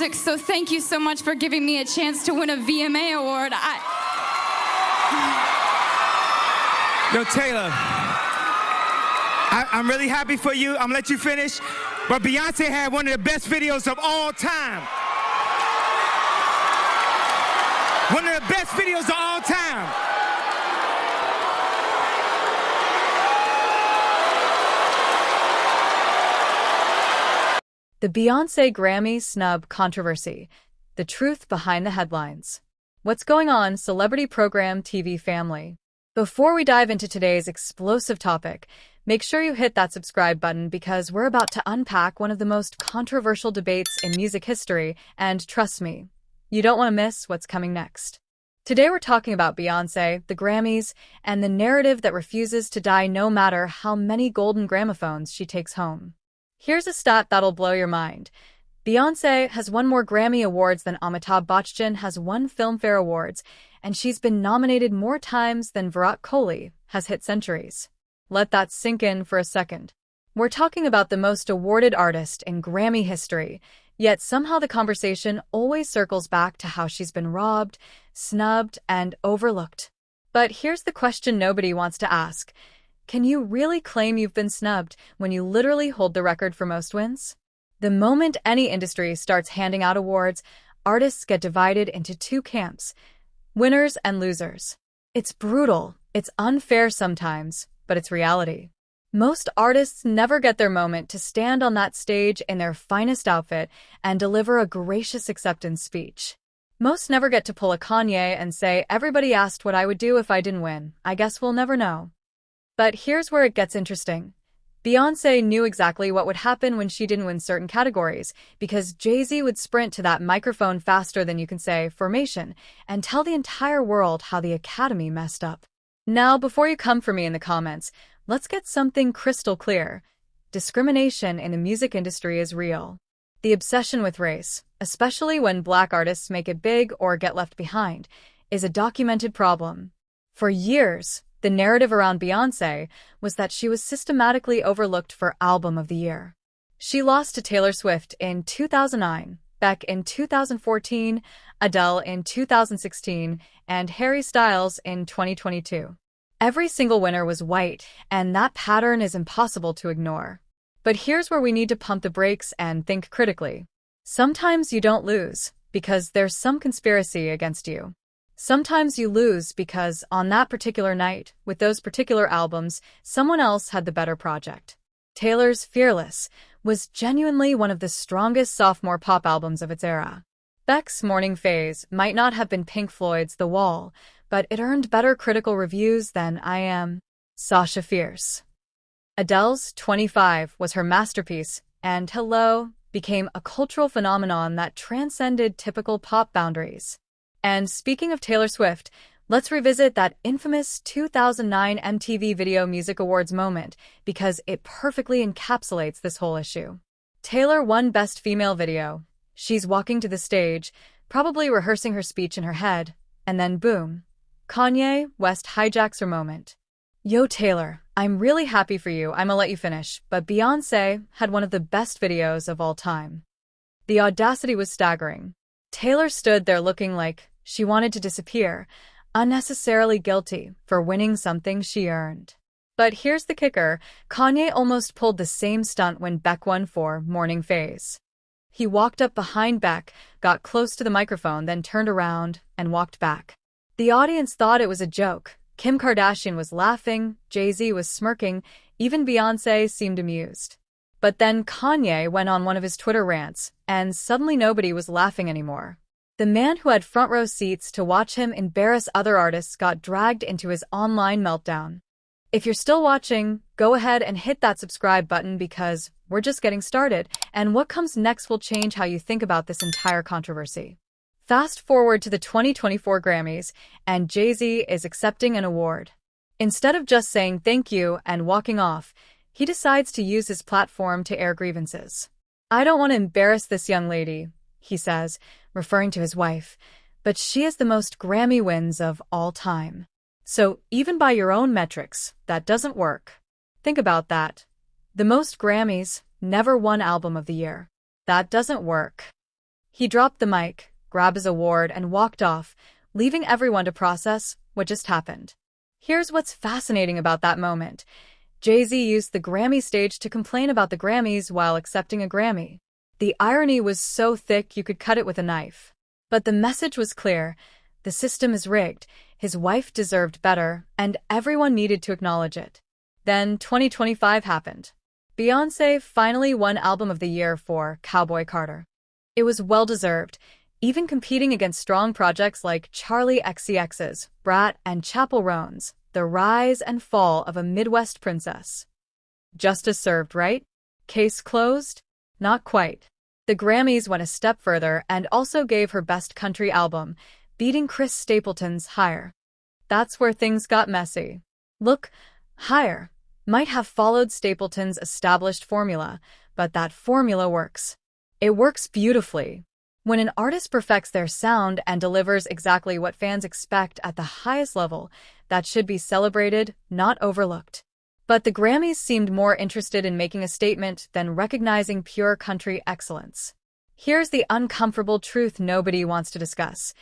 comics, so thank you so much for giving me a chance to win a VMA award. Yo, Taylor, I'm really happy for you. I'm gonna let you finish. But Beyonce had one of the best videos of all time. One of the best videos of all time. The Beyonce Grammy snub controversy. The truth behind the headlines. What's going on, celebrity program TV family? Before we dive into today's explosive topic, make sure you hit that subscribe button because we're about to unpack one of the most controversial debates in music history, and trust me, you don't want to miss what's coming next. Today we're talking about Beyonce, the Grammys, and the narrative that refuses to die no matter how many golden gramophones she takes home. Here's a stat that'll blow your mind. Beyonce has won more Grammy Awards than Amitabh Bachchan has won Filmfare Awards, and she's been nominated more times than Virat Kohli has hit centuries. Let that sink in for a second. We're talking about the most awarded artist in Grammy history, yet somehow the conversation always circles back to how she's been robbed, snubbed, and overlooked. But here's the question nobody wants to ask. Can you really claim you've been snubbed when you literally hold the record for most wins? The moment any industry starts handing out awards, artists get divided into two camps, winners and losers. It's brutal, it's unfair sometimes, but it's reality. Most artists never get their moment to stand on that stage in their finest outfit and deliver a gracious acceptance speech. Most never get to pull a Kanye and say, "Everybody asked what I would do if I didn't win. I guess we'll never know." But here's where it gets interesting. Beyonce knew exactly what would happen when she didn't win certain categories, because Jay-Z would sprint to that microphone faster than you can say formation and tell the entire world how the Academy messed up. Now, before you come for me in the comments, let's get something crystal clear. Discrimination in the music industry is real. The obsession with race, especially when Black artists make it big or get left behind, is a documented problem. For years, the narrative around Beyonce was that she was systematically overlooked for Album of the Year. She lost to Taylor Swift in 2009, Beck in 2014, Adele in 2016, and Harry Styles in 2022. Every single winner was white, and that pattern is impossible to ignore. But here's where we need to pump the brakes and think critically. Sometimes you don't lose because there's some conspiracy against you. Sometimes you lose because on that particular night, with those particular albums, someone else had the better project. Taylor's Fearless was genuinely one of the strongest sophomore pop albums of its era. Beck's Morning Phase might not have been Pink Floyd's The Wall, but it earned better critical reviews than I Am Sasha Fierce. Adele's 25 was her masterpiece, and Hello became a cultural phenomenon that transcended typical pop boundaries. And speaking of Taylor Swift, let's revisit that infamous 2009 MTV Video Music Awards moment because it perfectly encapsulates this whole issue. Taylor won Best Female Video. She's walking to the stage, probably rehearsing her speech in her head, and then boom, Kanye West hijacks her moment. Yo, Taylor, I'm really happy for you, I'ma let you finish, but Beyonce had one of the best videos of all time. The audacity was staggering. Taylor stood there looking like she wanted to disappear, unnecessarily guilty for winning something she earned. But here's the kicker, Kanye almost pulled the same stunt when Beck won for Morning Phase. He walked up behind Beck, got close to the microphone, then turned around and walked back. The audience thought it was a joke. Kim Kardashian was laughing, Jay-Z was smirking, even Beyonce seemed amused. But then Kanye went on one of his Twitter rants, and suddenly nobody was laughing anymore. The man who had front row seats to watch him embarrass other artists got dragged into his online meltdown. If you're still watching, go ahead and hit that subscribe button because we're just getting started, and what comes next will change how you think about this entire controversy. Fast forward to the 2024 Grammys, and Jay-Z is accepting an award. Instead of just saying thank you and walking off, he decides to use his platform to air grievances. "I don't want to embarrass this young lady," he says, referring to his wife, "but she has the most Grammy wins of all time. So even by your own metrics, that doesn't work." Think about that. The most Grammys, never won Album of the Year. That doesn't work. He dropped the mic, grabbed his award, and walked off, leaving everyone to process what just happened. Here's what's fascinating about that moment. Jay-Z used the Grammy stage to complain about the Grammys while accepting a Grammy. The irony was so thick you could cut it with a knife. But the message was clear. The system is rigged, his wife deserved better, and everyone needed to acknowledge it. Then 2025 happened. Beyonce finally won Album of the Year for Cowboy Carter. It was well-deserved, even competing against strong projects like Charli XCX's Brat and Chappell Roan's The Rise and Fall of a Midwest Princess. Justice served, right? Case closed? Not quite. The Grammys went a step further and also gave her Best Country Album, beating Chris Stapleton's Higher. That's where things got messy. Look, Higher might have followed Stapleton's established formula, but that formula works. It works beautifully. When an artist perfects their sound and delivers exactly what fans expect at the highest level, that should be celebrated, not overlooked. But the Grammys seemed more interested in making a statement than recognizing pure country excellence. Here's the uncomfortable truth nobody wants to discuss.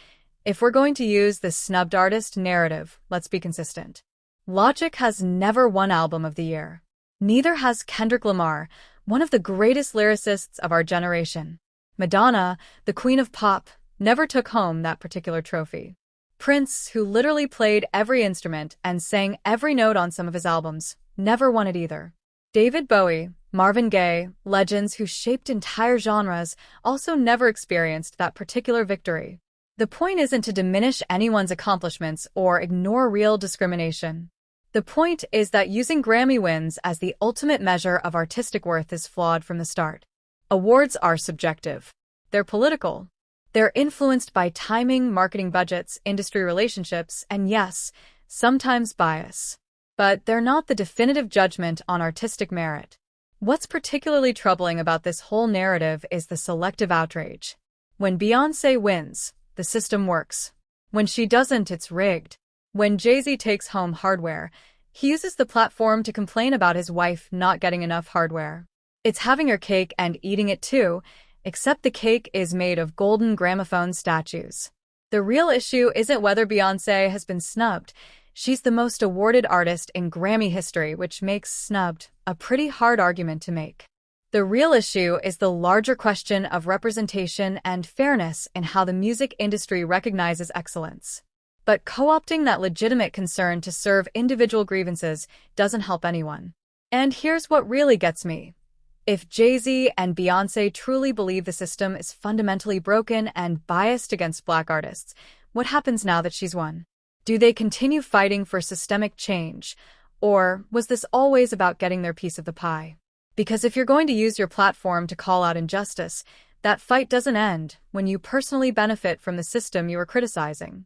If we're going to use the snubbed artist narrative, let's be consistent. Logic has never won Album of the Year. Neither has Kendrick Lamar, one of the greatest lyricists of our generation. Madonna, the queen of pop, never took home that particular trophy. Prince, who literally played every instrument and sang every note on some of his albums, never won it either. David Bowie, Marvin Gaye, legends who shaped entire genres, also never experienced that particular victory. The point isn't to diminish anyone's accomplishments or ignore real discrimination. The point is that using Grammy wins as the ultimate measure of artistic worth is flawed from the start. Awards are subjective. They're political. They're influenced by timing, marketing budgets, industry relationships, and yes, sometimes bias. But they're not the definitive judgment on artistic merit. What's particularly troubling about this whole narrative is the selective outrage. When Beyonce wins, the system works. When she doesn't, it's rigged. When Jay-Z takes home hardware, he uses the platform to complain about his wife not getting enough hardware. It's having her cake and eating it too, except the cake is made of golden gramophone statues. The real issue isn't whether Beyonce has been snubbed. She's the most awarded artist in Grammy history, which makes snubbed a pretty hard argument to make. The real issue is the larger question of representation and fairness in how the music industry recognizes excellence. But co-opting that legitimate concern to serve individual grievances doesn't help anyone. And here's what really gets me. If Jay-Z and Beyonce truly believe the system is fundamentally broken and biased against Black artists, what happens now that she's won? Do they continue fighting for systemic change? Or was this always about getting their piece of the pie? Because if you're going to use your platform to call out injustice, that fight doesn't end when you personally benefit from the system you are criticizing.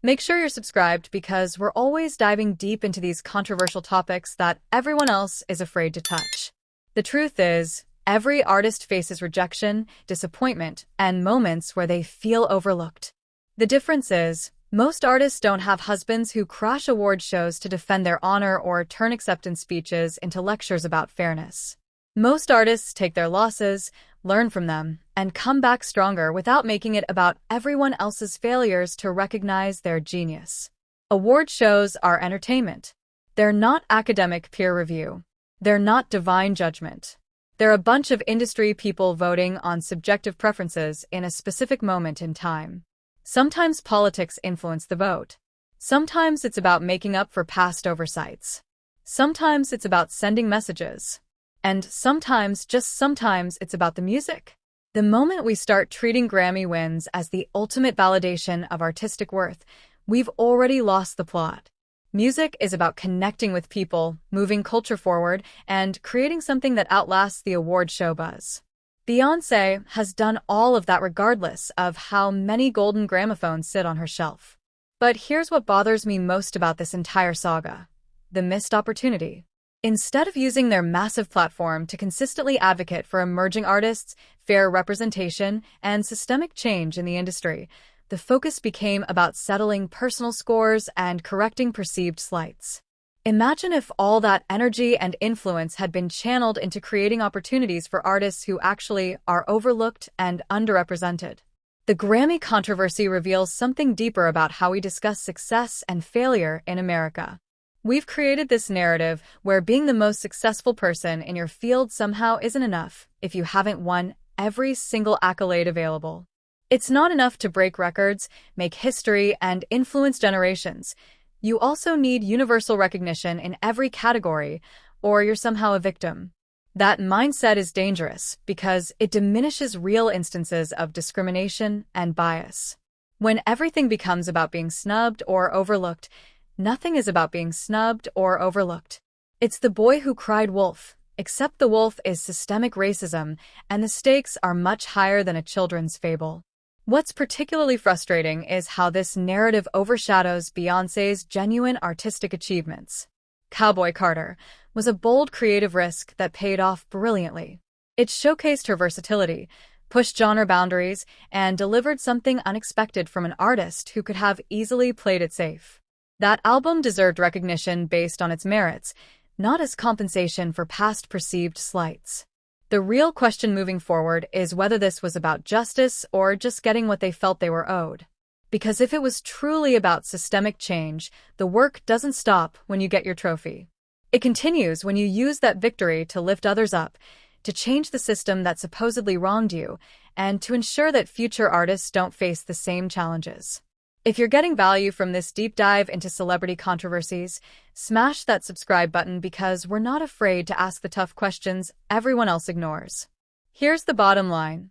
Make sure you're subscribed because we're always diving deep into these controversial topics that everyone else is afraid to touch. The truth is, every artist faces rejection, disappointment, and moments where they feel overlooked. The difference is, most artists don't have husbands who crash award shows to defend their honor or turn acceptance speeches into lectures about fairness. Most artists take their losses, learn from them, and come back stronger without making it about everyone else's failures to recognize their genius. Award shows are entertainment. They're not academic peer review. They're not divine judgment. They're a bunch of industry people voting on subjective preferences in a specific moment in time. Sometimes politics influence the vote. Sometimes it's about making up for past oversights. Sometimes it's about sending messages. And sometimes, just sometimes, it's about the music. The moment we start treating Grammy wins as the ultimate validation of artistic worth, we've already lost the plot. Music is about connecting with people, moving culture forward, and creating something that outlasts the award show buzz. Beyonce has done all of that regardless of how many golden gramophones sit on her shelf. But here's what bothers me most about this entire saga: the missed opportunity. Instead of using their massive platform to consistently advocate for emerging artists, fair representation, and systemic change in the industry, the focus became about settling personal scores and correcting perceived slights. Imagine if all that energy and influence had been channeled into creating opportunities for artists who actually are overlooked and underrepresented. The Grammy controversy reveals something deeper about how we discuss success and failure in America. We've created this narrative where being the most successful person in your field somehow isn't enough if you haven't won every single accolade available. It's not enough to break records, make history, and influence generations. You also need universal recognition in every category, or you're somehow a victim. That mindset is dangerous because it diminishes real instances of discrimination and bias. When everything becomes about being snubbed or overlooked, nothing is about being snubbed or overlooked. It's the boy who cried wolf, except the wolf is systemic racism, and the stakes are much higher than a children's fable. What's particularly frustrating is how this narrative overshadows Beyonce's genuine artistic achievements. Cowboy Carter was a bold creative risk that paid off brilliantly. It showcased her versatility, pushed genre boundaries, and delivered something unexpected from an artist who could have easily played it safe. That album deserved recognition based on its merits, not as compensation for past perceived slights. The real question moving forward is whether this was about justice or just getting what they felt they were owed. Because if it was truly about systemic change, the work doesn't stop when you get your trophy. It continues when you use that victory to lift others up, to change the system that supposedly wronged you, and to ensure that future artists don't face the same challenges. If you're getting value from this deep dive into celebrity controversies, smash that subscribe button because we're not afraid to ask the tough questions everyone else ignores. Here's the bottom line.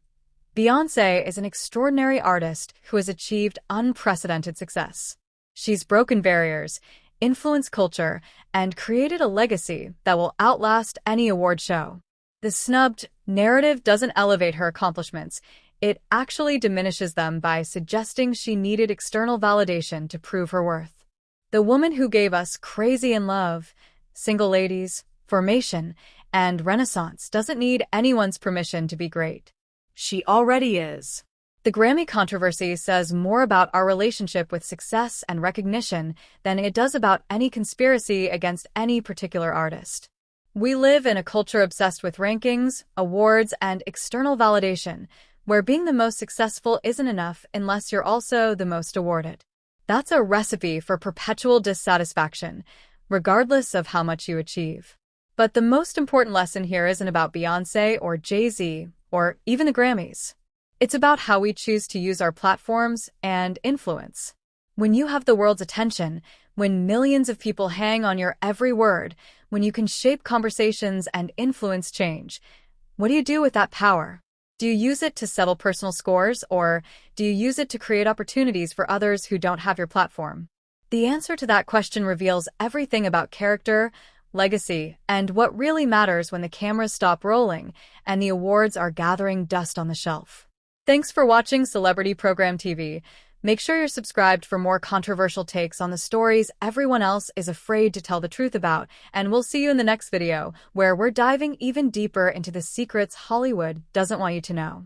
Beyonce is an extraordinary artist who has achieved unprecedented success. She's broken barriers, influenced culture, and created a legacy that will outlast any award show. The snubbed narrative doesn't elevate her accomplishments. It actually diminishes them by suggesting she needed external validation to prove her worth. The woman who gave us Crazy in Love, Single Ladies, Formation, and Renaissance doesn't need anyone's permission to be great. She already is. The Grammy controversy says more about our relationship with success and recognition than it does about any conspiracy against any particular artist. We live in a culture obsessed with rankings, awards, and external validation, where being the most successful isn't enough unless you're also the most awarded. That's a recipe for perpetual dissatisfaction, regardless of how much you achieve. But the most important lesson here isn't about Beyonce or Jay-Z or even the Grammys. It's about how we choose to use our platforms and influence. When you have the world's attention, when millions of people hang on your every word, when you can shape conversations and influence change, what do you do with that power? Do you use it to settle personal scores, or do you use it to create opportunities for others who don't have your platform? The answer to that question reveals everything about character, legacy, and what really matters when the cameras stop rolling and the awards are gathering dust on the shelf. Thanks for watching Celebrity Program TV. Make sure you're subscribed for more controversial takes on the stories everyone else is afraid to tell the truth about, and we'll see you in the next video, where we're diving even deeper into the secrets Hollywood doesn't want you to know.